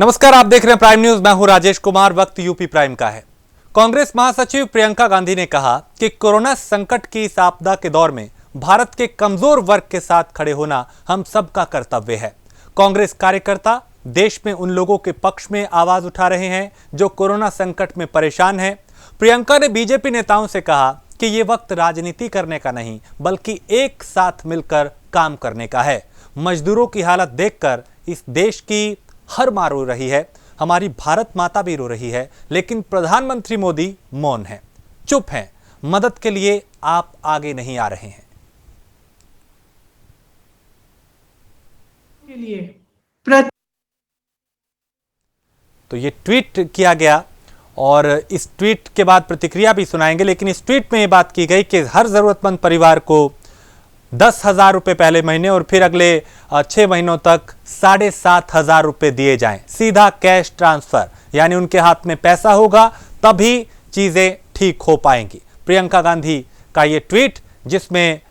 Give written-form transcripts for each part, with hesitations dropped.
नमस्कार, आप देख रहे हैं प्राइम न्यूज। मैं हूं राजेश कुमार। वक्त यूपी प्राइम का है। कांग्रेस महासचिव प्रियंका गांधी ने कहा कि कोरोना संकट की इस आपदा के दौर में भारत के कमजोर वर्ग के साथ खड़े होना हम सबका कर्तव्य है। कांग्रेस कार्यकर्ता देश में उन लोगों के पक्ष में आवाज उठा रहे हैं जो कोरोना संकट में परेशान हैं। प्रियंका ने बीजेपी नेताओं से कहा कि ये वक्त राजनीति करने का नहीं बल्कि एक साथ मिलकर काम करने का है। मजदूरों की हालत देखकर इस देश की हर मां रो रही है, हमारी भारत माता भी रो रही है, लेकिन प्रधानमंत्री मोदी मौन हैं, चुप हैं। मदद के लिए आप आगे नहीं आ रहे हैं। तो ये ट्वीट किया गया और इस ट्वीट के बाद प्रतिक्रिया भी सुनाएंगे, लेकिन इस ट्वीट में ये बात की गई कि हर जरूरतमंद परिवार को 10,000 रुपए पहले महीने और फिर अगले 6 महीनों तक 7,500 रुपए दिए जाएं, सीधा कैश ट्रांसफर, यानी उनके हाथ में पैसा होगा तभी चीजें ठीक हो पाएंगी। प्रियंका गांधी का ये ट्वीट, जिसमें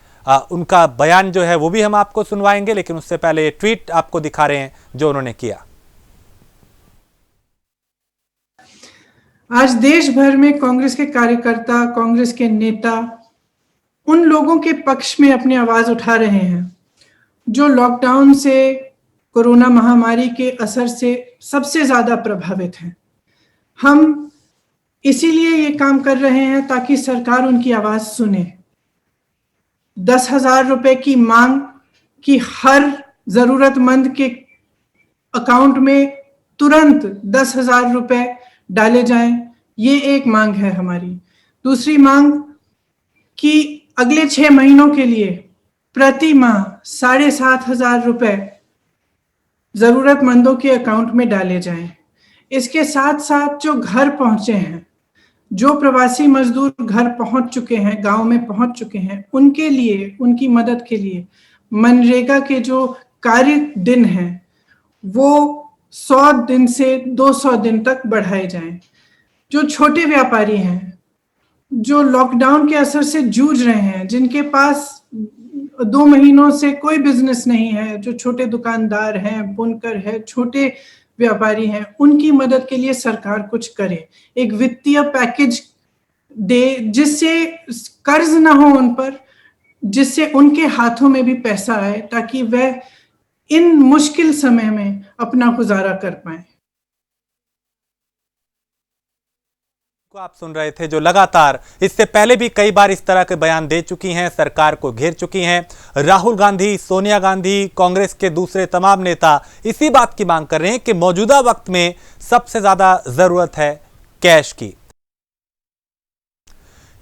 उनका बयान जो है वो भी हम आपको सुनवाएंगे, लेकिन उससे पहले ये ट्वीट आपको दिखा रहे हैं जो उन्होंने किया। आज देश भर में कांग्रेस के कार्यकर्ता, कांग्रेस के नेता उन लोगों के पक्ष में अपनी आवाज उठा रहे हैं जो लॉकडाउन से, कोरोना महामारी के असर से सबसे ज्यादा प्रभावित हैं। हम इसीलिए ये काम कर रहे हैं ताकि सरकार उनकी आवाज सुने। 10,000 रुपए की मांग कि हर जरूरतमंद के अकाउंट में तुरंत 10,000 रुपए डाले जाएं, ये एक मांग है हमारी। दूसरी मांग कि अगले 6 महीनों के लिए प्रति माह 7,500 रुपए जरूरतमंदों के अकाउंट में डाले जाएं। इसके साथ साथ जो घर पहुंचे हैं, जो प्रवासी मजदूर घर पहुंच चुके हैं, गांव में पहुंच चुके हैं, उनके लिए, उनकी मदद के लिए मनरेगा के जो कार्य दिन हैं वो 100 दिन से 200 दिन तक बढ़ाए जाएं। जो छोटे व्यापारी हैं, जो लॉकडाउन के असर से जूझ रहे हैं, जिनके पास 2 महीनों से कोई बिजनेस नहीं है, जो छोटे दुकानदार हैं, बुनकर है, छोटे व्यापारी हैं, उनकी मदद के लिए सरकार कुछ करे। एक वित्तीय पैकेज दे जिससे कर्ज ना हो उन पर, जिससे उनके हाथों में भी पैसा आए ताकि वह इन मुश्किल समय में अपना गुजारा कर पाए। को आप सुन रहे थे, जो लगातार इससे पहले भी कई बार इस तरह के बयान दे चुकी हैं, सरकार को घेर चुकी हैं। राहुल गांधी, सोनिया गांधी, कांग्रेस के दूसरे तमाम नेता इसी बात की मांग कर रहे हैं कि मौजूदा वक्त में सबसे ज्यादा जरूरत है कैश की।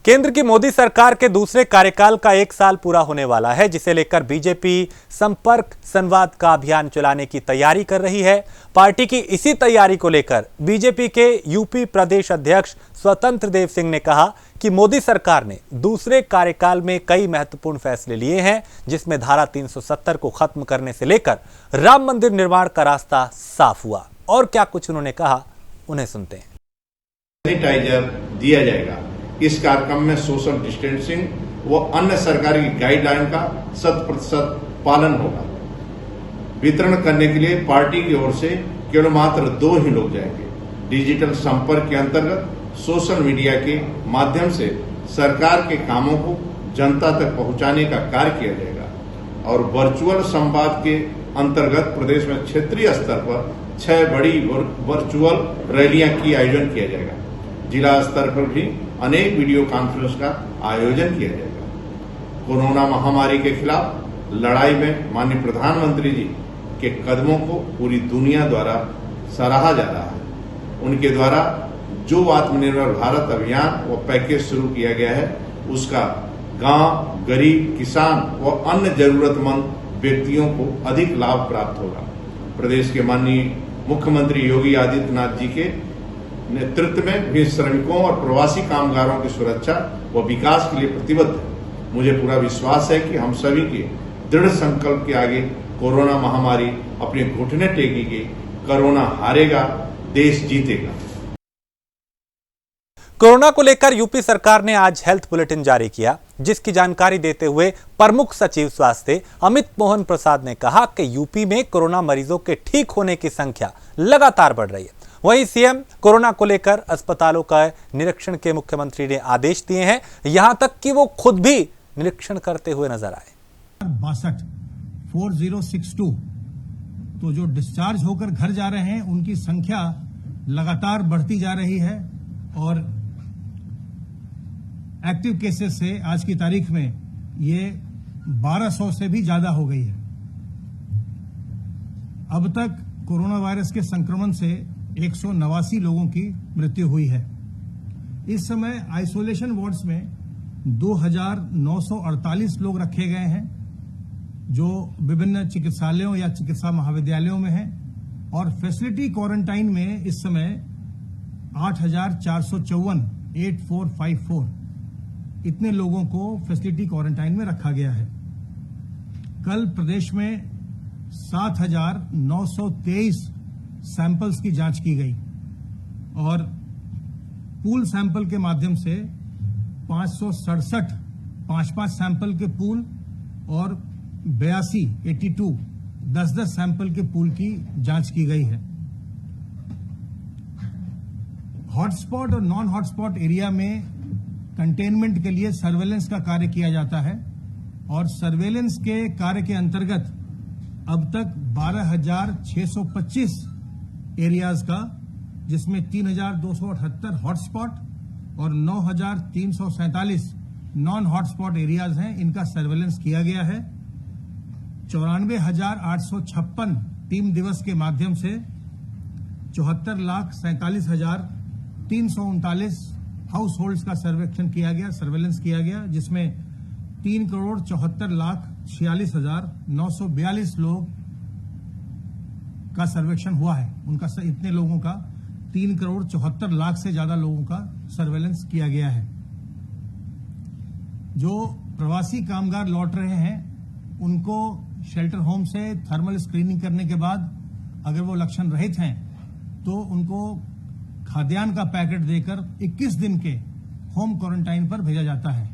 केंद्र की मोदी सरकार के दूसरे कार्यकाल का 1 साल पूरा होने वाला है, जिसे लेकर बीजेपी संपर्क संवाद का अभियान चलाने की तैयारी कर रही है। पार्टी की इसी तैयारी को लेकर बीजेपी के यूपी प्रदेश अध्यक्ष स्वतंत्र देव सिंह ने कहा कि मोदी सरकार ने दूसरे कार्यकाल में कई महत्वपूर्ण फैसले लिए हैं, जिसमें धारा 370 को खत्म करने से लेकर राम मंदिर निर्माण का रास्ता साफ हुआ। और क्या कुछ उन्होंने कहा, उन्हें सुनते हैं। सैनिटाइजर दिया जाएगा। इस कार्यक्रम में सोशल डिस्टेंसिंग व अन्य सरकारी गाइडलाइन का 100% पालन होगा। वितरण करने के लिए पार्टी की ओर से केवल मात्र 2 ही लोग जाएंगे। डिजिटल संपर्क के अंतर्गत सोशल मीडिया के माध्यम से सरकार के कामों को जनता तक पहुंचाने का कार्य किया जाएगा और वर्चुअल संवाद के अंतर्गत प्रदेश में क्षेत्रीय स्तर पर 6 बड़ी वर्चुअल रैलियां की आयोजन किया जाएगा। जिला स्तर पर भी अनेक वीडियो कॉन्फ्रेंस का आयोजन किया जाएगा। कोरोना महामारी के खिलाफ लड़ाई में माननीय प्रधानमंत्री जी के कदमों को पूरी दुनिया द्वारा सराहा जा रहा है। उनके द्वारा जो आत्मनिर्भर भारत अभियान व पैकेज शुरू किया गया है, उसका गांव, गरीब, किसान व अन्य जरूरतमंद व्यक्तियों को अधिक लाभ प्राप्त होगा। प्रदेश के माननीय मुख्यमंत्री योगी आदित्यनाथ जी के नेतृत्व में भी श्रमिकों और प्रवासी कामगारों की सुरक्षा व विकास के लिए प्रतिबद्ध है। मुझे पूरा विश्वास है कि हम सभी के दृढ़ संकल्प के आगे कोरोना महामारी अपने घुटने टेकेगी। कोरोना हारेगा, देश जीतेगा। कोरोना को लेकर यूपी सरकार ने आज हेल्थ बुलेटिन जारी किया, जिसकी जानकारी देते हुए प्रमुख सचिव स्वास्थ्य अमित मोहन प्रसाद ने कहा कि यूपी में कोरोना मरीजों के ठीक होने की संख्या लगातार बढ़ रही है। वहीं सीएम कोरोना को लेकर अस्पतालों का निरीक्षण के मुख्यमंत्री ने आदेश दिए हैं, यहां तक कि वो खुद भी निरीक्षण करते हुए नजर आए। 4062 तो जो डिस्चार्ज होकर घर जा रहे हैं उनकी संख्या लगातार बढ़ती जा रही है और एक्टिव केसेस से आज की तारीख में ये 1200 से भी ज्यादा हो गई है। अब तक कोरोना वायरस के संक्रमण से 189 लोगों की मृत्यु हुई है। इस समय आइसोलेशन वार्ड्स में 2948 लोग रखे गए हैं जो विभिन्न चिकित्सालयों या चिकित्सा महाविद्यालयों में हैं और फैसिलिटी क्वारंटाइन में इस समय 8454 इतने लोगों को फैसिलिटी क्वारंटाइन में रखा गया है। कल प्रदेश में 7923 सैंपल्स की जांच की गई और पूल सैंपल के माध्यम से 567 5 सैंपल के पूल और 82 10 सैंपल के पूल की जांच की गई है। हॉटस्पॉट और नॉन हॉटस्पॉट एरिया में कंटेनमेंट के लिए सर्वेलेंस का कार्य किया जाता है और सर्वेलेंस के कार्य के अंतर्गत अब तक 12,625 एरियाज का, जिसमें 3,278 हॉटस्पॉट और 9,347 नॉन हॉटस्पॉट एरियाज हैं, इनका सर्वेलेंस किया गया है। 94,856 टीम दिवस के माध्यम से 74,47,339 हाउस होल्ड्स का सर्वेक्षण किया गया, सर्वेलेंस किया गया, जिसमें 3,74,46,942 लोग का सर्वेक्षण हुआ है। उनका इतने लोगों का 3,74,00,000 से ज्यादा लोगों का सर्वेलेंस किया गया है। जो प्रवासी कामगार लौट रहे हैं उनको शेल्टर होम से थर्मल स्क्रीनिंग करने के बाद अगर वो लक्षण रहित हैं तो उनको खाद्यान्न का पैकेट देकर 21 दिन के होम क्वारंटाइन पर भेजा जाता है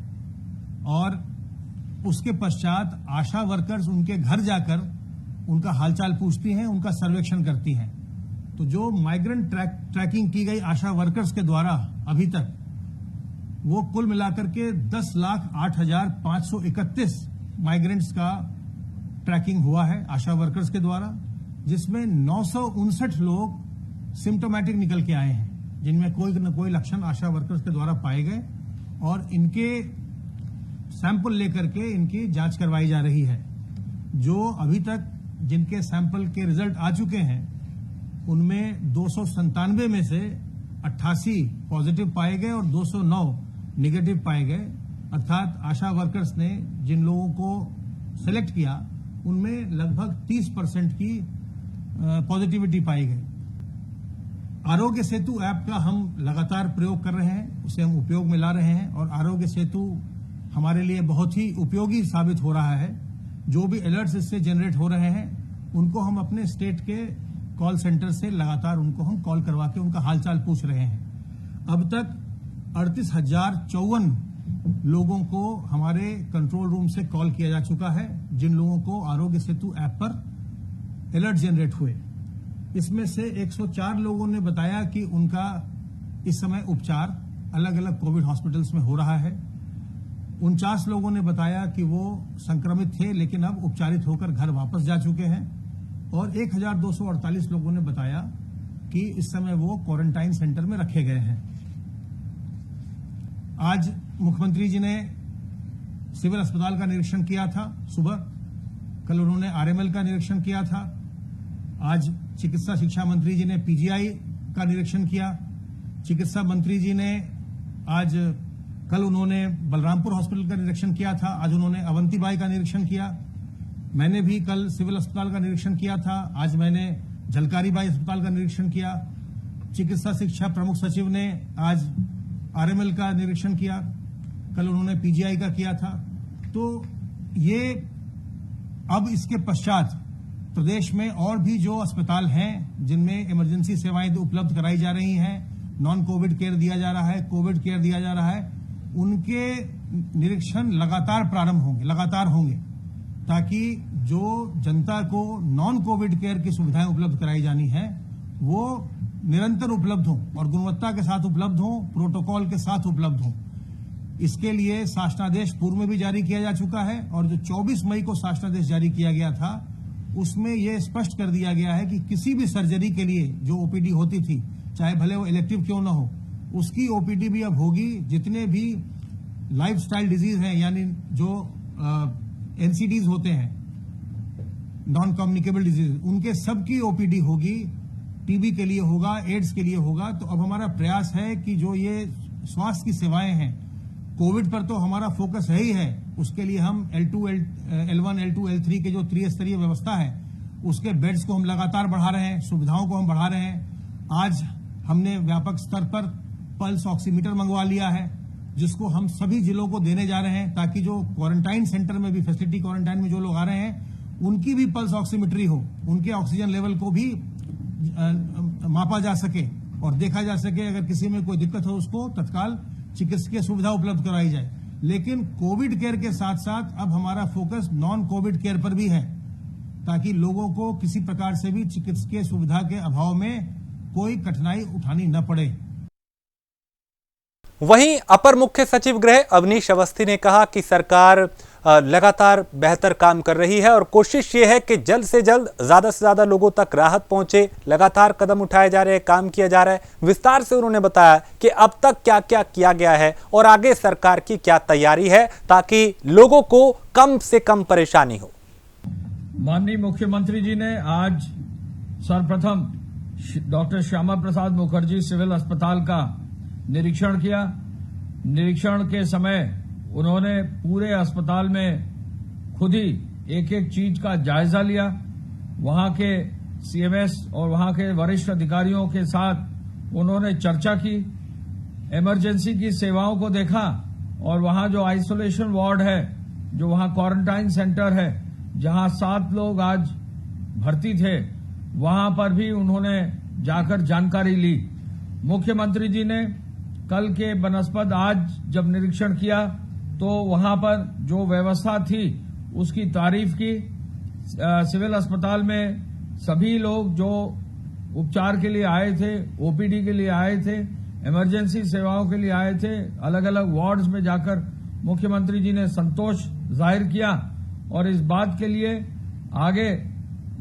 और उसके पश्चात आशा वर्कर्स उनके घर जाकर उनका हालचाल पूछती हैं, उनका सर्वेक्षण करती हैं। तो जो माइग्रेंट ट्रैकिंग की गई आशा वर्कर्स के द्वारा अभी तक वो कुल मिलाकर के 10,08,531 माइग्रेंट्स का ट्रैकिंग हुआ है आशा वर्कर्स के द्वारा, जिसमें 959 लोग सिम्टोमेटिक निकल के आए हैं, जिनमें कोई न कोई लक्षण आशा वर्कर्स के द्वारा पाए गए और इनके सैंपल लेकर के इनकी जांच करवाई जा रही है। जो अभी तक जिनके सैंपल के रिजल्ट आ चुके हैं उनमें 297 में से 88 पॉजिटिव पाए गए और 209 निगेटिव पाए गए, अर्थात आशा वर्कर्स ने जिन लोगों को सिलेक्ट किया उनमें लगभग 30% की पॉजिटिविटी पाई गई। आरोग्य सेतु ऐप का हम लगातार प्रयोग कर रहे हैं, उसे हम उपयोग में ला रहे हैं और आरोग्य सेतु हमारे लिए बहुत ही उपयोगी साबित हो रहा है। जो भी अलर्ट्स इससे जनरेट हो रहे हैं उनको हम अपने स्टेट के कॉल सेंटर से लगातार उनको हम कॉल करवा के उनका हालचाल पूछ रहे हैं। अब तक 38,054 लोगों को हमारे कंट्रोल रूम से कॉल किया जा चुका है, जिन लोगों को आरोग्य सेतु ऐप पर अलर्ट जनरेट हुए। इसमें से 104 लोगों ने बताया कि उनका इस समय उपचार अलग अलग कोविड हॉस्पिटल्स में हो रहा है। 49 लोगों ने बताया कि वो संक्रमित थे लेकिन अब उपचारित होकर घर वापस जा चुके हैं और 1,248 लोगों ने बताया कि इस समय वो क्वारंटाइन सेंटर में रखे गए हैं। आज मुख्यमंत्री जी ने सिविल अस्पताल का निरीक्षण किया था सुबह, कल उन्होंने आरएमएल का निरीक्षण किया था, आज चिकित्सा शिक्षा मंत्री जी ने पीजीआई का निरीक्षण किया, चिकित्सा मंत्री जी ने कल उन्होंने बलरामपुर हॉस्पिटल का निरीक्षण किया था, आज उन्होंने अवंतीबाई का निरीक्षण किया। मैंने भी कल सिविल अस्पताल का निरीक्षण किया था, आज मैंने झलकारीबाई अस्पताल का निरीक्षण किया। चिकित्सा शिक्षा प्रमुख सचिव ने आज आरएमएल का निरीक्षण किया, कल उन्होंने पीजीआई का किया था। तो ये अब इसके पश्चात प्रदेश में और भी जो अस्पताल हैं जिनमें इमरजेंसी सेवाएं उपलब्ध कराई जा रही हैं, नॉन कोविड केयर दिया जा रहा है, कोविड केयर दिया जा रहा है, उनके निरीक्षण लगातार होंगे ताकि जो जनता को नॉन कोविड केयर की सुविधाएं उपलब्ध कराई जानी है वो निरंतर उपलब्ध हों और गुणवत्ता के साथ उपलब्ध हों, प्रोटोकॉल के साथ उपलब्ध हों। इसके लिए शासनादेश पूर्व में भी जारी किया जा चुका है और जो 24 मई को शासनादेश जारी किया गया था उसमें यह स्पष्ट कर दिया गया है कि किसी भी सर्जरी के लिए जो ओपीडी होती थी, चाहे भले वो इलेक्टिव क्यों ना हो, उसकी ओपीडी भी अब होगी। जितने भी लाइफस्टाइल डिजीज हैं, यानी जो एनसीडीज होते हैं, नॉन कम्युनिकेबल डिजीज, उनके सबकी ओपीडी होगी। टीबी के लिए होगा, एड्स के लिए होगा। तो अब हमारा प्रयास है कि जो ये स्वास्थ्य की सेवाएं हैं, कोविड पर तो हमारा फोकस है ही है, उसके लिए हम L2, L1, L2, L3 के जो त्रिस्तरीय व्यवस्था है उसके बेड्स को हम लगातार बढ़ा रहे हैं, सुविधाओं को हम बढ़ा रहे हैं। आज हमने व्यापक स्तर पर पल्स ऑक्सीमीटर मंगवा लिया है, जिसको हम सभी जिलों को देने जा रहे हैं, ताकि जो क्वारंटाइन सेंटर में भी, फैसिलिटी क्वारंटाइन में जो लोग आ रहे हैं, उनकी भी पल्स ऑक्सीमीट्री हो, उनके ऑक्सीजन लेवल को भी मापा जा सके और देखा जा सके। अगर किसी में कोई दिक्कत हो उसको तत्काल चिकित्सकीय सुविधा उपलब्ध कराई जाए। लेकिन कोविड केयर के साथ साथ अब हमारा फोकस नॉन कोविड केयर पर भी है, ताकि लोगों को किसी प्रकार से भी चिकित्सकीय सुविधा के अभाव में कोई कठिनाई उठानी न पड़े। वहीं अपर मुख्य सचिव गृह अवनीश अवस्थी ने कहा कि सरकार लगातार बेहतर काम कर रही है और कोशिश ये है कि जल्द से ज्यादा लोगों तक राहत पहुंचे। लगातार कदम उठाए जा रहे हैं, काम किया जा रहा है। विस्तार से उन्होंने बताया कि अब तक क्या क्या किया गया है और आगे सरकार की क्या तैयारी है, ताकि लोगों को कम से कम परेशानी हो। माननीय मुख्यमंत्री जी ने आज सर्वप्रथम डॉक्टर श्यामा प्रसाद मुखर्जी सिविल अस्पताल का निरीक्षण किया। निरीक्षण के समय उन्होंने पूरे अस्पताल में खुद ही एक एक चीज का जायजा लिया। वहां के सीएमएस और वहां के वरिष्ठ अधिकारियों के साथ उन्होंने चर्चा की, इमरजेंसी की सेवाओं को देखा और वहां जो आइसोलेशन वार्ड है, जो वहां क्वारंटाइन सेंटर है, जहां 7 लोग आज भर्ती थे, वहां पर भी उन्होंने जाकर जानकारी ली। मुख्यमंत्री जी ने कल के बनस्पत आज जब निरीक्षण किया तो वहां पर जो व्यवस्था थी उसकी तारीफ की। सिविल अस्पताल में सभी लोग जो उपचार के लिए आए थे, ओपीडी के लिए आए थे, इमरजेंसी सेवाओं के लिए आए थे, अलग अलग वार्ड्स में जाकर मुख्यमंत्री जी ने संतोष जाहिर किया और इस बात के लिए आगे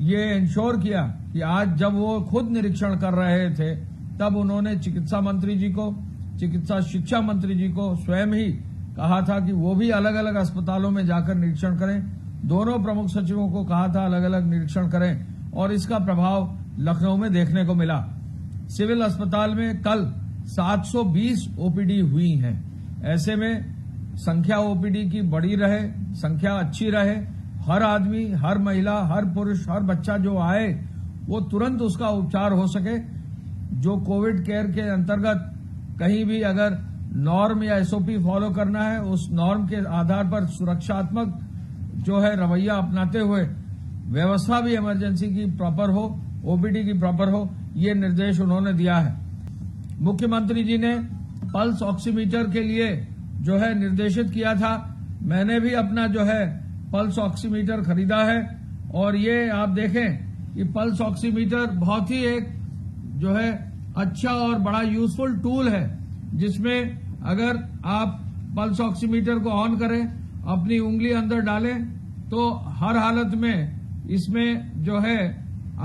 ये इंश्योर किया कि आज जब वो खुद निरीक्षण कर रहे थे तब उन्होंने चिकित्सा मंत्री जी को, चिकित्सा शिक्षा मंत्री जी को स्वयं ही कहा था कि वो भी अलग अलग अस्पतालों में जाकर निरीक्षण करें। दोनों प्रमुख सचिवों को कहा था अलग अलग निरीक्षण करें और इसका प्रभाव लखनऊ में देखने को मिला। सिविल अस्पताल में कल 720 ओपीडी हुई हैं। ऐसे में संख्या ओपीडी की बड़ी रहे, संख्या अच्छी रहे, हर आदमी, हर महिला, हर पुरुष, हर बच्चा जो आए वो तुरंत उसका उपचार हो सके। जो कोविड केयर के अंतर्गत कहीं भी अगर नॉर्म या एसओपी फॉलो करना है, उस नॉर्म के आधार पर सुरक्षात्मक जो है रवैया अपनाते हुए व्यवस्था भी इमरजेंसी की प्रॉपर हो, ओपीडी की प्रॉपर हो, ये निर्देश उन्होंने दिया है। मुख्यमंत्री जी ने पल्स ऑक्सीमीटर के लिए जो है निर्देशित किया था। मैंने भी अपना जो है पल्स ऑक्सीमीटर खरीदा है और ये आप देखें कि पल्स ऑक्सीमीटर बहुत ही एक जो है अच्छा और बड़ा यूजफुल टूल है, जिसमें अगर आप पल्स ऑक्सीमीटर को ऑन करें, अपनी उंगली अंदर डालें तो हर हालत में इसमें जो है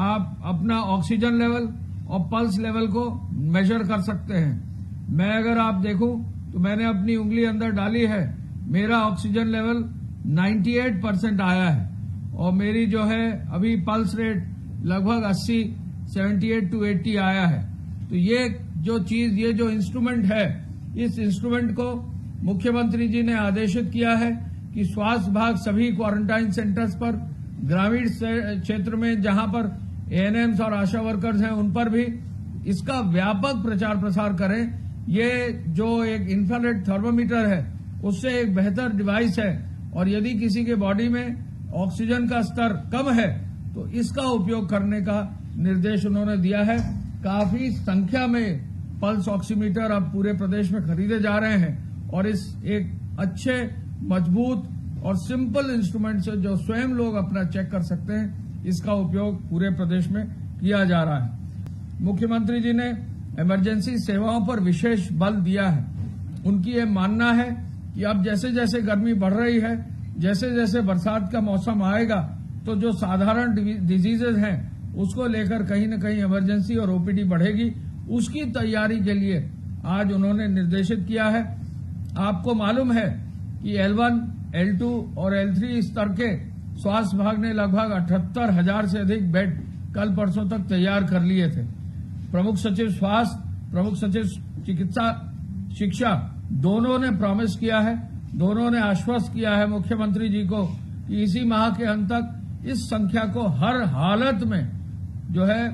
आप अपना ऑक्सीजन लेवल और पल्स लेवल को मेजर कर सकते हैं। मैं अगर आप देखूं तो मैंने अपनी उंगली अंदर डाली है, मेरा ऑक्सीजन लेवल 98% आया है और मेरी जो है अभी पल्स रेट लगभग 78 to 80 आया है। तो ये जो चीज, ये जो इंस्ट्रूमेंट है, इस इंस्ट्रूमेंट को मुख्यमंत्री जी ने आदेशित किया है कि स्वास्थ्य विभाग सभी क्वारंटाइन सेंटर्स पर, ग्रामीण क्षेत्र में जहां पर एएनएम्स और आशा वर्कर्स हैं उन पर भी इसका व्यापक प्रचार प्रसार करें। ये जो एक इंफ्रारेड थर्मोमीटर है उससे एक बेहतर डिवाइस है और यदि किसी के बॉडी में ऑक्सीजन का स्तर कम है तो इसका उपयोग करने का निर्देश उन्होंने दिया है। काफी संख्या में पल्स ऑक्सीमीटर अब पूरे प्रदेश में खरीदे जा रहे हैं और इस एक अच्छे, मजबूत और सिंपल इंस्ट्रूमेंट से जो स्वयं लोग अपना चेक कर सकते हैं, इसका उपयोग पूरे प्रदेश में किया जा रहा है। मुख्यमंत्री जी ने इमरजेंसी सेवाओं पर विशेष बल दिया है। उनकी ये मानना है कि अब जैसे जैसे गर्मी बढ़ रही है, जैसे जैसे बरसात का मौसम आएगा, तो जो साधारण डिजीजेज हैं उसको लेकर कहीं न कहीं इमरजेंसी और ओपीडी बढ़ेगी। उसकी तैयारी के लिए आज उन्होंने निर्देशित किया है। आपको मालूम है कि L1, L2 और L3 स्तर के स्वास्थ्य विभाग ने लगभग 78,000 से अधिक बेड कल परसों तक तैयार कर लिए थे। प्रमुख सचिव स्वास्थ्य, प्रमुख सचिव चिकित्सा शिक्षा दोनों ने प्रॉमिस किया है, दोनों ने आश्वस्त किया है मुख्यमंत्री जी को कि इसी माह के अंत तक इस संख्या को हर हालत में जो है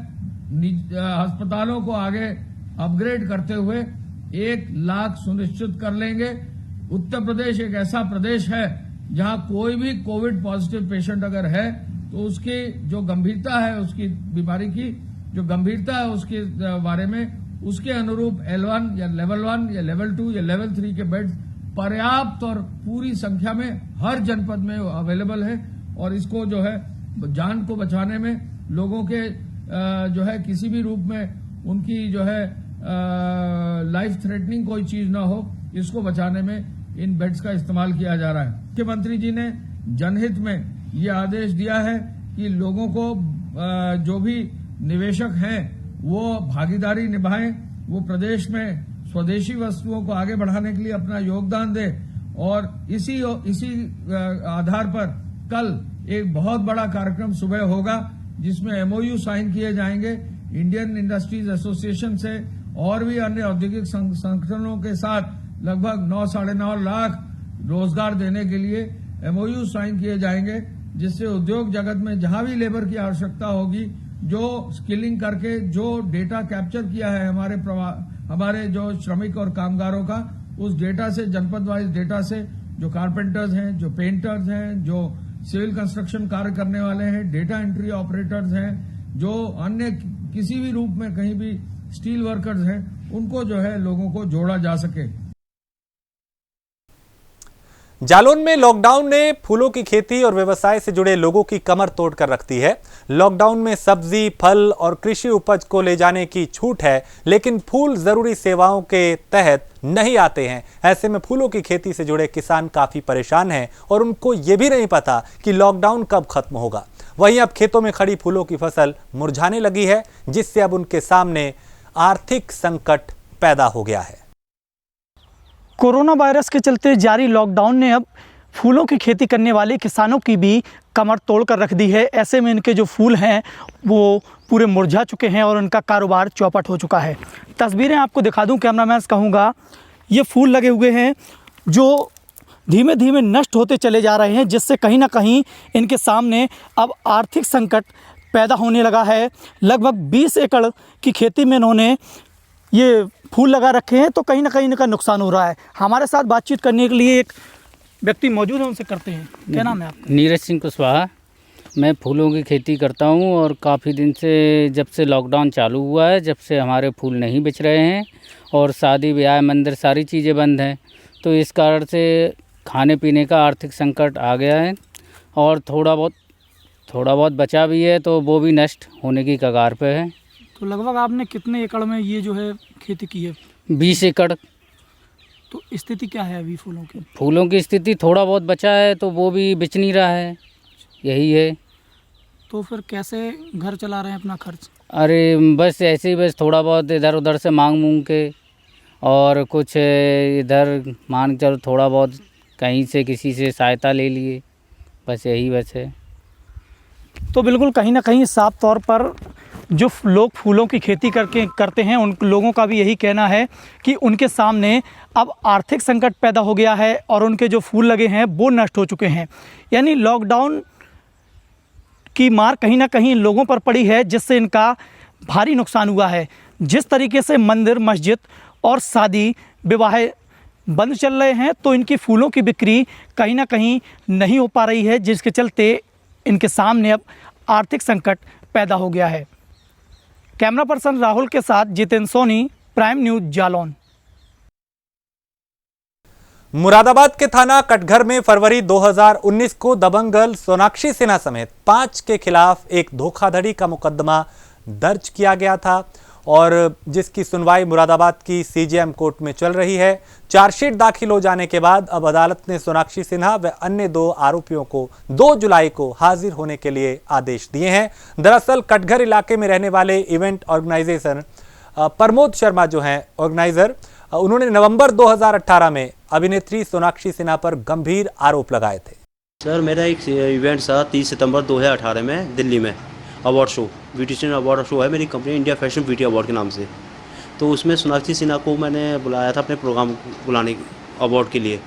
अस्पतालों को आगे अपग्रेड करते हुए 1 लाख सुनिश्चित कर लेंगे। उत्तर प्रदेश एक ऐसा प्रदेश है जहां कोई भी कोविड पॉजिटिव पेशेंट अगर है तो उसकी जो गंभीरता है, उसकी बीमारी की जो गंभीरता है उसके बारे में उसके अनुरूप L1 या लेवल 1 या लेवल 2 या लेवल 3 के बेड पर्याप्त और पूरी संख्या में हर जनपद में अवेलेबल है। और इसको जो है जान को बचाने में, लोगों के जो है किसी भी रूप में उनकी जो है लाइफ थ्रेटनिंग कोई चीज ना हो, इसको बचाने में इन बेड्स का इस्तेमाल किया जा रहा है। मुख्यमंत्री जी ने जनहित में ये आदेश दिया है कि लोगों को जो भी निवेशक हैं वो भागीदारी निभाएं, वो प्रदेश में स्वदेशी वस्तुओं को आगे बढ़ाने के लिए अपना योगदान दें। और इसी आधार पर कल एक बहुत बड़ा कार्यक्रम सुबह होगा जिसमें MOU साइन किए जाएंगे इंडियन इंडस्ट्रीज एसोसिएशन से और भी अन्य औद्योगिक संगठनों के साथ। लगभग 9-9.5 लाख रोजगार देने के लिए MOU साइन किए जाएंगे, जिससे उद्योग जगत में जहां भी लेबर की आवश्यकता होगी, जो स्किलिंग करके जो डेटा कैप्चर किया है हमारे जो श्रमिक और कामगारों का, उस डेटा से, जनपद वाइज डेटा से, जो कारपेंटर्स हैं, जो पेंटर्स हैं, जो सिविल कंस्ट्रक्शन कार्य करने वाले हैं, डेटा एंट्री ऑपरेटर्स हैं, जो अन्य किसी भी रूप में कहीं भी स्टील वर्कर्स हैं, उनको जो है लोगों को जोड़ा जा सके। जालौन में लॉकडाउन ने फूलों की खेती और व्यवसाय से जुड़े लोगों की कमर तोड़ कर रख दी है। लॉकडाउन में सब्जी, फल और कृषि उपज को ले जाने की छूट है, लेकिन फूल जरूरी सेवाओं के तहत नहीं आते हैं। ऐसे में फूलों की खेती से जुड़े किसान काफी परेशान हैं और उनको ये भी नहीं पता कि लॉकडाउन कब खत्म होगा। वहीं अब खेतों में खड़ी फूलों की फसल मुरझाने लगी है, जिससे अब उनके सामने आर्थिक संकट पैदा हो गया है। कोरोना वायरस के चलते जारी लॉकडाउन ने अब फूलों की खेती करने वाले किसानों की भी कमर तोड़ कर रख दी है। ऐसे में इनके जो फूल हैं वो पूरे मुरझा चुके हैं और उनका कारोबार चौपट हो चुका है। तस्वीरें आपको दिखा दूं, कैमरामैन कहूँगा, ये फूल लगे हुए हैं जो धीमे धीमे नष्ट होते चले जा रहे हैं, जिससे कहीं ना कहीं इनके सामने अब आर्थिक संकट पैदा होने लगा है। लगभग 20 एकड़ की खेती में इन्होंने ये फूल लगा रखे हैं, तो कहीं ना कहीं इनका नुकसान हो रहा है। हमारे साथ बातचीत करने के लिए एक व्यक्ति मौजूद है, उनसे करते हैं। क्या नाम है आपका? नीरज सिंह कुशवाहा। मैं फूलों की खेती करता हूं और काफ़ी दिन से, जब से लॉकडाउन चालू हुआ है, जब से हमारे फूल नहीं बिच रहे हैं और शादी ब्याह, मंदिर, सारी चीज़ें बंद हैं, तो इस कारण से खाने पीने का आर्थिक संकट आ गया है और थोड़ा बहुत बचा भी है तो वो भी नष्ट होने की कगार पे है। तो लगभग आपने कितने एकड़ में ये जो है खेती की है? 20 एकड़। तो स्थिति क्या है अभी फूलों की? फूलों की स्थिति थोड़ा बहुत बचा है तो वो भी बिच नहीं रहा है, यही है। तो फिर कैसे घर चला रहे हैं अपना खर्च? अरे बस ऐसे ही, बस थोड़ा बहुत इधर उधर से मांग के और कुछ इधर मान चलो थोड़ा बहुत कहीं से किसी से सहायता ले लिए, बस यही बस है। तो बिल्कुल कहीं ना कहीं साफ तौर पर जो लोग फूलों की खेती करते हैं, उन लोगों का भी यही कहना है कि उनके सामने अब आर्थिक संकट पैदा हो गया है और उनके जो फूल लगे हैं वो नष्ट हो चुके हैं। यानी लॉकडाउन की मार कहीं ना कहीं लोगों पर पड़ी है, जिससे इनका भारी नुकसान हुआ है। जिस तरीके से मंदिर, मस्जिद और शादी विवाह बंद चल रहे हैं, तो इनकी फूलों की बिक्री कहीं ना कहीं नहीं हो पा रही है, जिसके चलते इनके सामने अब आर्थिक संकट पैदा हो गया है। कैमरा पर्सन राहुल के साथ जितेंद्र सोनी, प्राइम न्यूज, जालौन। मुरादाबाद के थाना कटघर में फरवरी 2019 को दबंग गर्ल सोनाक्षी सिन्हा समेत 5 के खिलाफ एक धोखाधड़ी का मुकदमा दर्ज किया गया था। और जिसकी सुनवाई मुरादाबाद की सीजेएम कोर्ट में चल रही है। चार्जशीट दाखिल हो जाने के बाद अब अदालत ने सोनाक्षी सिन्हा व अन्य 2 आरोपियों को 2 जुलाई को हाजिर होने के लिए आदेश दिए हैं। दरअसल कटघर इलाके में रहने वाले इवेंट ऑर्गेनाइजेशन प्रमोद शर्मा जो हैं ऑर्गेनाइजर, उन्होंने नवंबर 2018 में अभिनेत्री सोनाक्षी सिन्हा पर गंभीर आरोप लगाए थे। सर, मेरा एक इवेंट था 30 सितंबर 2018 में दिल्ली में award show, beautician award show है मेरी company India fashion beauty award के नाम से। तो उसमें सोनाक्षी सिन्हा को मैंने बुलाया था अपने प्रोग्राम बुलाने अवार्ड के लिए।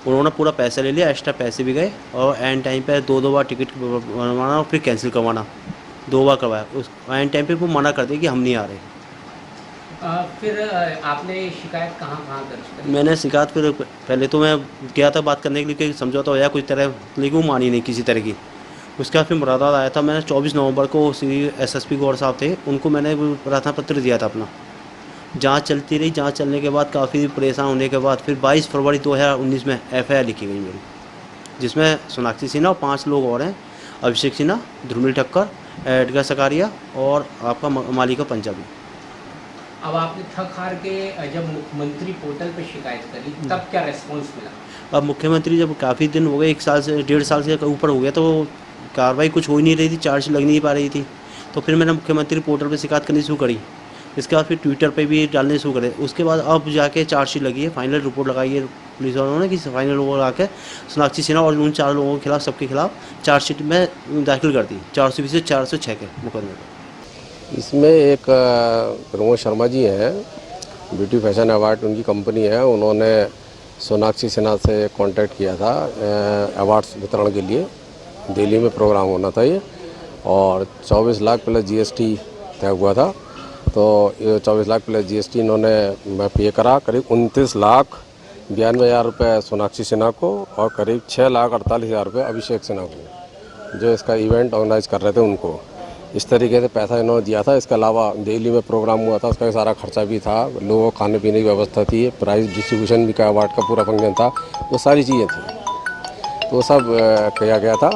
उन्होंने पूरा पैसा ले लिया, एक्स्ट्रा पैसे भी गए और एंड टाइम पे 2 बार टिकट बनवाना और फिर कैंसिल करवाना 2 बार करवाया। उस एंड टाइम पे वो मना कर दिया कि हम नहीं आ रहे। फिर आपने शिकायत कहाँ दर्ज करी? मैंने शिकायत फिर पहले तो मैं गया था बात करने के लिए कि समझौता हो जाए कुछ तरह, लेकिन वो मानी नहीं किसी तरह की। उसके बाद फिर मुरादाबाद आया था। मैंने 24 नवंबर को श्री एसएसपी गौर साहब थे, उनको मैंने प्रार्थना पत्र दिया था अपना। जांच चलती रही, जांच चलने के बाद काफ़ी परेशान होने के बाद फिर 22 फरवरी 2019 में एफआईआर लिखी गई मेरी, जिसमें सोनाक्षी सिन्हा और 5 लोग और हैं, अभिषेक सिन्हा, ध्रुमिल ठक्कर, एडगर सकारिया और आपका मालिका पंजाबी। अब आपने थक हार के जब मुख्यमंत्री पोर्टल पे शिकायत करी तब क्या रेस्पॉन्स मिला? अब मुख्यमंत्री जब काफ़ी दिन हो गए, 1 साल से 1.5 साल से ऊपर हो गया, तो कार्रवाई कुछ हो ही नहीं रही थी, चार्ज लग नहीं पा रही थी। तो फिर मैंने मुख्यमंत्री पोर्टल पे शिकायत करनी शुरू करी। इसके बाद फिर ट्विटर पे भी डालने शुरू करे। उसके बाद अब जाके चार्जशीट लगी है, फाइनल रिपोर्ट लगाई है पुलिस वालों ने कि फाइनल रिपोर्ट लगा के सोनाक्षी सिन्हा और उन 4 लोगों के खिलाफ, सबके खिलाफ चार्जशीट में दाखिल कर दी 420 से 406 के मुकदमे। इसमें एक प्रमोद शर्मा जी हैं, ब्यूटी फैशन अवार्ड उनकी कंपनी है, उन्होंने सोनाक्षी सिन्हा से कांटेक्ट किया था अवार्ड्स वितरण के लिए। दिल्ली में प्रोग्राम होना था ये, और 24 लाख प्लस जीएसटी तय हुआ था। तो ये 24 लाख प्लस जीएसटी इन्होंने पे करा, करीब 29,92,000 रुपये सोनाक्षी सिन्हा को और करीब 6,48,000 रुपये अभिषेक सिन्हा को, जो इसका इवेंट ऑर्गेनाइज कर रहे थे उनको। इस तरीके से पैसा इन्होंने दिया था। इसके अलावा दिल्ली में प्रोग्राम हुआ था, उसका सारा खर्चा भी था, लोगों को खाने पीने की व्यवस्था थी, प्राइज डिस्ट्रीब्यूशन भी का अवार्ड का पूरा फंक्शन था, वो सारी चीज़ें थी, तो सब किया गया था।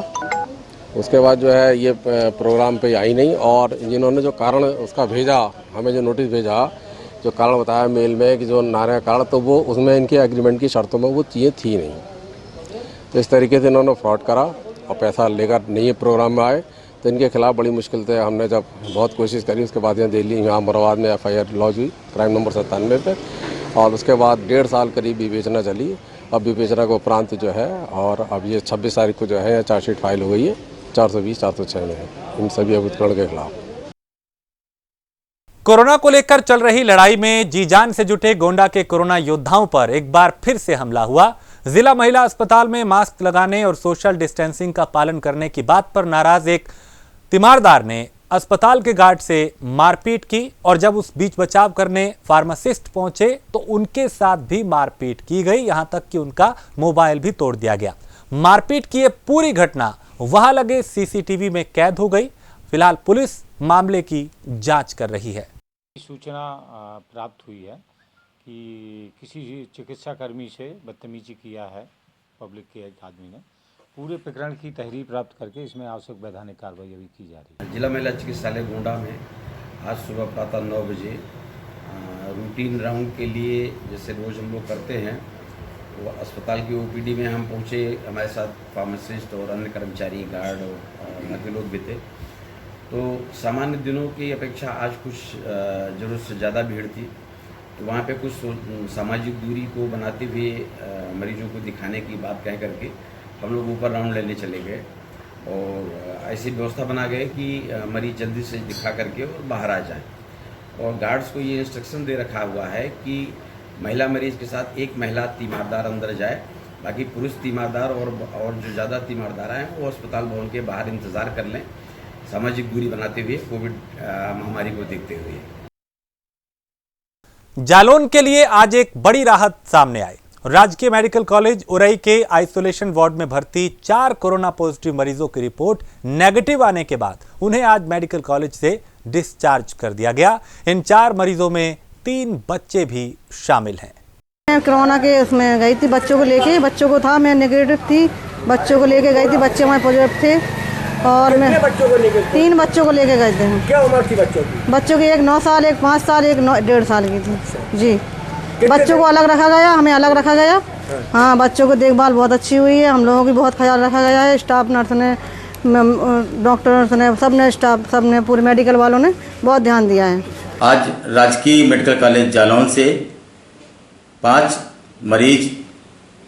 उसके बाद जो है ये प्रोग्राम पे आई नहीं, और जिन्होंने जो कारण उसका भेजा, हमें जो नोटिस भेजा, जो कारण बताया मेल में कि जो नारे कारण, तो वो उसमें इनके एग्रीमेंट की शर्तों में वो चीज़ें थी नहीं। तो इस तरीके से इन्होंने फ्रॉड करा और पैसा लेकर नहीं प्रोग्राम में आए। तो इनके खिलाफ बड़ी मुश्किल से हमने जब बहुत कोशिश करी, उसके बाद यहाँ दिल्ली यहाँ मुरादाबाद में एफआईआर लॉन्च हुई क्राइम नंबर 97 पे, और उसके बाद 1.5 साल करीब विवेचना चली। अब विवेचना के उपरांत जो है, और अब ये 26 तारीख को जो है चार्जशीट फाइल हो गई है 420, 406 में है इन सभी अभियुक्तों के खिलाफ। कोरोना को लेकर चल रही लड़ाई में जी जान से जुटे गोंडा के कोरोना योद्धाओं पर एक बार फिर से हमला हुआ। जिला महिला अस्पताल में मास्क लगाने और सोशल डिस्टेंसिंग का पालन करने की बात पर नाराज एक तीमारदार ने अस्पताल के गार्ड से मारपीट की, और जब उस बीच बचाव करने फार्मासिस्ट पहुंचे तो उनके साथ भी मारपीट की गई, यहां तक कि उनका मोबाइल भी तोड़ दिया गया। मारपीट की ये पूरी घटना वहां लगे सीसीटीवी में कैद हो गई। फिलहाल पुलिस मामले की जांच कर रही है। सूचना प्राप्त हुई है कि किसी चिकित्साकर्मी से बदतमीजी किया है पब्लिक के एक आदमी ने। पूरे प्रकरण की तहरीर प्राप्त करके इसमें आवश्यक वैधानिक कार्रवाई अभी की जा रही है। जिला महिला चिकित्सालय गोंडा में आज सुबह प्रातः 9 बजे रूटीन राउंड के लिए जैसे रोज़ हम लोग करते हैं, वो अस्पताल की ओपीडी में हम पहुँचे। हमारे साथ फार्मासिस्ट और अन्य कर्मचारी, गार्ड और बाकी लोग भी थे। तो सामान्य दिनों की अपेक्षा आज कुछ ज़रूरत से ज़्यादा भीड़ थी। तो वहाँ पे कुछ सामाजिक दूरी को बनाते हुए मरीजों को दिखाने की बात कह करके हम लोग ऊपर राउंड लेने चले गए, और ऐसी व्यवस्था बना गए कि मरीज जल्दी से दिखा करके और बाहर आ जाए। और गार्ड्स को ये इंस्ट्रक्शन दे रखा हुआ है कि महिला मरीज के साथ एक महिला तीमारदार अंदर जाए, बाकी पुरुष तीमारदार और जो ज़्यादा तीमारदार हैं वो अस्पताल भवन के बाहर इंतज़ार कर लें, सामाजिक दूरी बनाते हुए, कोविड महामारी को देखते हुए। जालौन के लिए आज एक बड़ी राहत सामने आई। राजकीय मेडिकल कॉलेज उरई के आइसोलेशन वार्ड में भर्ती 4 कोरोना पॉजिटिव मरीजों की रिपोर्ट नेगेटिव आने के बाद उन्हें आज मेडिकल कॉलेज से डिस्चार्ज कर दिया गया। इन 4 मरीजों में 3 बच्चे भी शामिल हैं। मैं कोरोना के उसमें गई थी, बच्चों को लेके, बच्चों को था, मैं नेगेटिव थी, बच्चों को लेके गई थी, बच्चे हमारे पॉजिटिव थे। और मैं कितने बच्चों को लेकर 3 बच्चों को लेके गए थे हम। क्या उम्र थी बच्चों की? बच्चों की एक 9 साल, एक 5 साल, एक 1.5 साल की थी जी। बच्चों को अलग रखा गया, हमें अलग रखा गया। हाँ, बच्चों को देखभाल बहुत अच्छी हुई है, हम लोगों की बहुत ख्याल रखा गया है। स्टाफ नर्स ने, डॉक्टर्स ने, सब ने, स्टाफ सब ने, पूरे मेडिकल वालों ने बहुत ध्यान दिया है। आज राजकीय मेडिकल कॉलेज जालौन से 5 मरीज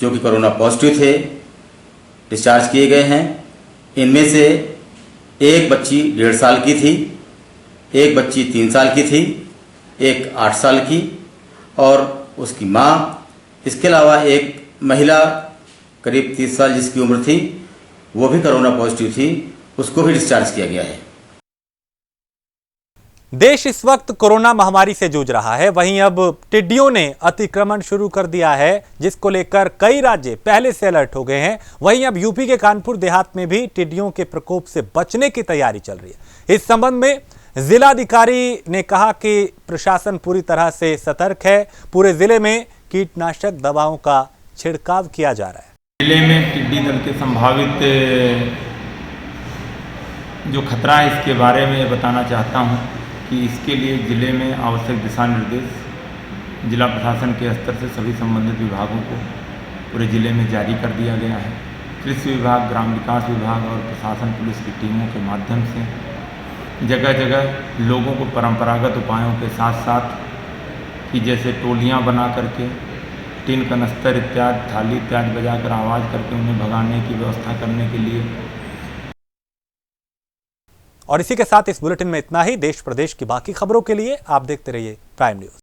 जो कि कोरोना पॉजिटिव थे डिस्चार्ज किए गए हैं। इनमें से एक बच्ची 1.5 साल की थी, एक बच्ची 3 साल की थी, एक 8 साल की और उसकी माँ। इसके अलावा एक महिला करीब 30 साल जिसकी उम्र थी, वो भी कोरोना पॉजिटिव थी, उसको भी डिस्चार्ज किया गया है। देश इस वक्त कोरोना महामारी से जूझ रहा है, वहीं अब टिड्डियों ने अतिक्रमण शुरू कर दिया है, जिसको लेकर कई राज्य पहले से अलर्ट हो गए हैं। वहीं अब यूपी के कानपुर देहात में भी टिड्डियों के प्रकोप से बचने की तैयारी चल रही है। इस संबंध में जिलाधिकारी ने कहा कि प्रशासन पूरी तरह से सतर्क है, पूरे जिले में कीटनाशक दवाओं का छिड़काव किया जा रहा है। जिले में टिड्डी दल के संभावित जो खतरा है इसके बारे में बताना चाहता हूं कि इसके लिए जिले में आवश्यक दिशा निर्देश जिला प्रशासन के स्तर से सभी संबंधित विभागों को पूरे जिले में जारी कर दिया गया है। कृषि विभाग, ग्राम विकास विभाग और प्रशासन पुलिस की टीमों के माध्यम से जगह जगह लोगों को परंपरागत उपायों के साथ साथ कि जैसे टोलियां बना करके टिन कनस्तर इत्यादि, थाली इत्यादि बजाकर आवाज़ करके उन्हें भगाने की व्यवस्था करने के लिए। और इसी के साथ इस बुलेटिन में इतना ही। देश प्रदेश की बाकी खबरों के लिए आप देखते रहिए प्राइम न्यूज़।